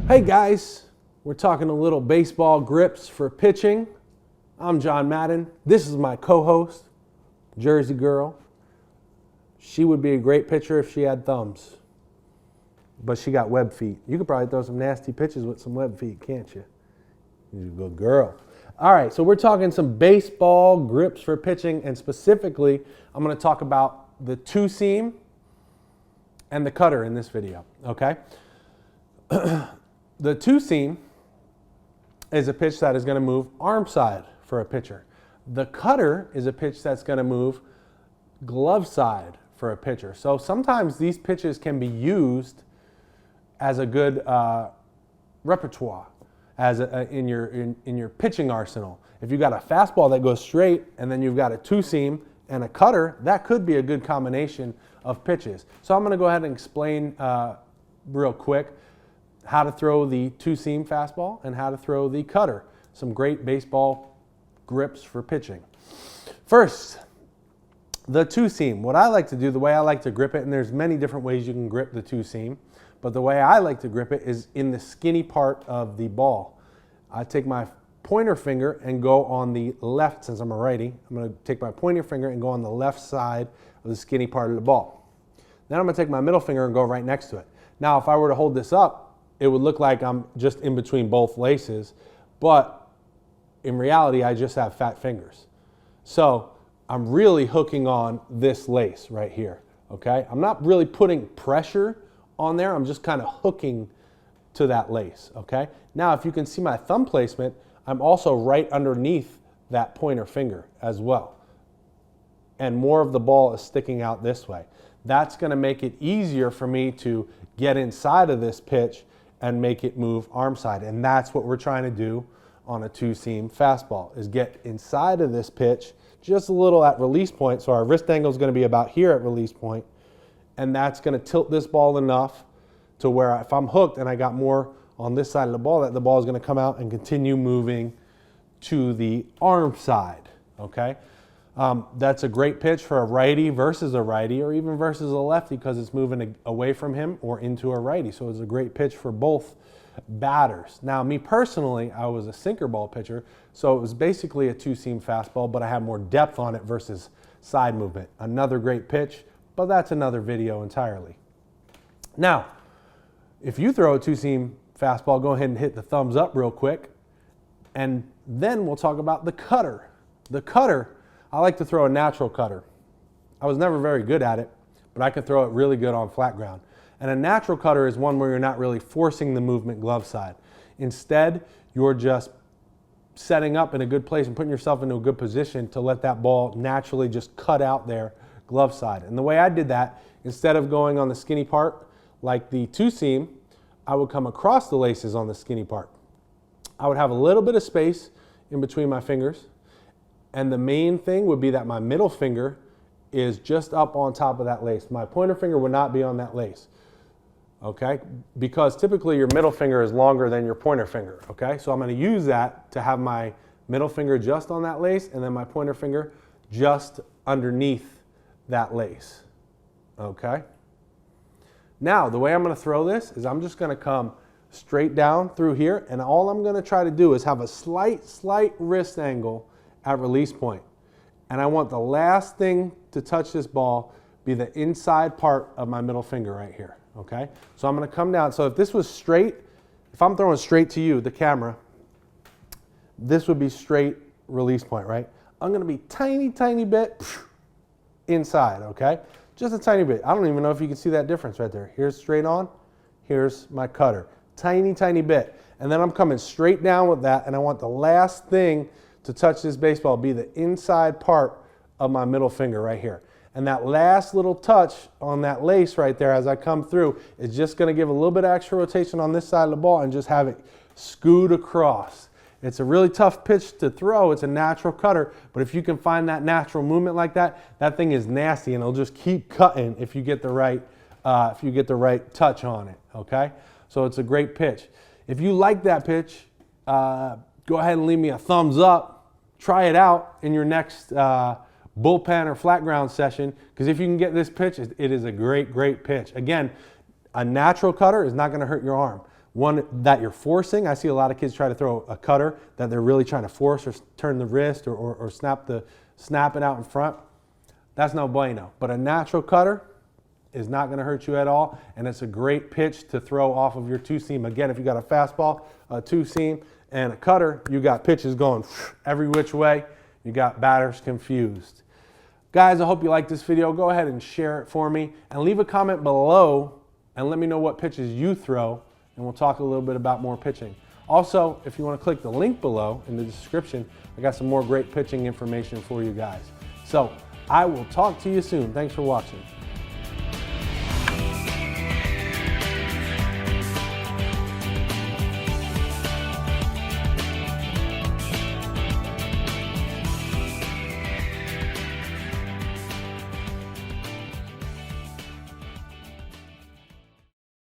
Hey guys, we're talking a little baseball grips for pitching. I'm John Madden. This is my co-host, Jersey Girl. She would be a great pitcher if she had thumbs, but she got web feet. You could probably throw some nasty pitches with some web feet, can't you? You're a good girl. All right, so we're talking some baseball grips for pitching, and specifically, I'm going to talk about the two-seam and the cutter in this video, okay? The two-seam is a pitch that is going to move arm side for a pitcher. The cutter is a pitch that's going to move glove side for a pitcher. So sometimes these pitches can be used as a good repertoire in your pitching arsenal. If you've got a fastball that goes straight and then you've got a two-seam and a cutter, that could be a good combination of pitches. So I'm going to go ahead and explain real quick how to throw the two-seam fastball and how to throw the cutter. Some great baseball grips for pitching. First, the two-seam. What I like to do, the way I like to grip it, and there's many different ways you can grip the two-seam, but the way I like to grip it is in the skinny part of the ball. I take my pointer finger and go on the left, since I'm a righty, I'm going to take my pointer finger and go on the left side of the skinny part of the ball. Then I'm going to take my middle finger and go right next to it. Now, if I were to hold this up, it would look like I'm just in between both laces, but in reality, I just have fat fingers. So I'm really hooking on this lace right here, okay? I'm not really putting pressure on there. I'm just kind of hooking to that lace, okay? Now, if you can see my thumb placement, I'm also right underneath that pointer finger as well. And more of the ball is sticking out this way. That's going to make it easier for me to get inside of this pitch and make it move arm side. And that's what we're trying to do on a two-seam fastball, is get inside of this pitch just a little at release point. So our wrist angle is going to be about here at release point, and that's going to tilt this ball enough to where if I'm hooked and I got more on this side of the ball, that the ball is going to come out and continue moving to the arm side, okay? That's a great pitch for a righty versus a righty, or even versus a lefty, because it's moving away from him or into a righty. So it's a great pitch for both batters. Now, me personally, I was a sinker ball pitcher, so it was basically a two-seam fastball, but I had more depth on it versus side movement. Another great pitch, but that's another video entirely. Now, if you throw a two-seam fastball, go ahead and hit the thumbs up real quick, and then we'll talk about the cutter. The cutter, I like to throw a natural cutter. I was never very good at it, but I can throw it really good on flat ground. And a natural cutter is one where you're not really forcing the movement glove side. Instead, you're just setting up in a good place and putting yourself into a good position to let that ball naturally just cut out there glove side. And the way I did that, instead of going on the skinny part like the two-seam, I would come across the laces on the skinny part. I would have a little bit of space in between my fingers, and the main thing would be that my middle finger is just up on top of that lace. My pointer finger would not be on that lace, okay? Because typically your middle finger is longer than your pointer finger, okay? So I'm going to use that to have my middle finger just on that lace and then my pointer finger just underneath that lace, okay? Now, the way I'm going to throw this is I'm just going to come straight down through here, and all I'm going to try to do is have a slight wrist angle at release point. And I want the last thing to touch this ball be the inside part of my middle finger right here, okay? So I'm going to come down. So if this was straight, if I'm throwing straight to you, the camera, this would be straight release point, right? I'm going to be tiny bit inside, okay? Just a tiny bit. I don't even know if you can see that difference right there. Here's straight on, here's my cutter. Tiny bit. And then I'm coming straight down with that, and I want the last thing to touch this baseball be the inside part of my middle finger right here. And that last little touch on that lace right there as I come through is just going to give a little bit of extra rotation on this side of the ball and just have it scoot across. It's a really tough pitch to throw. It's a natural cutter, but if you can find that natural movement like that, that thing is nasty, and it'll just keep cutting if you get the right touch on it, okay? So it's a great pitch. If you like that pitch, go ahead and leave me a thumbs up. Try it out in your next bullpen or flat ground session, because if you can get this pitch, it is a great pitch. Again, a natural cutter is not going to hurt your arm, one that you're forcing. I see a lot of kids try to throw a cutter that they're really trying to force or turn the wrist or snap it out in front. That's no bueno. But a natural cutter is not going to hurt you at all, and it's a great pitch to throw off of your two seam. Again, if you got a fastball, a two seam, and a cutter, you got pitches going every which way. You got batters confused. Guys, I hope you liked this video. Go ahead and share it for me, and leave a comment below and let me know what pitches you throw, and we'll talk a little bit about more pitching. Also, if you want to click the link below in the description, I got some more great pitching information for you guys. So I will talk to you soon. Thanks for watching.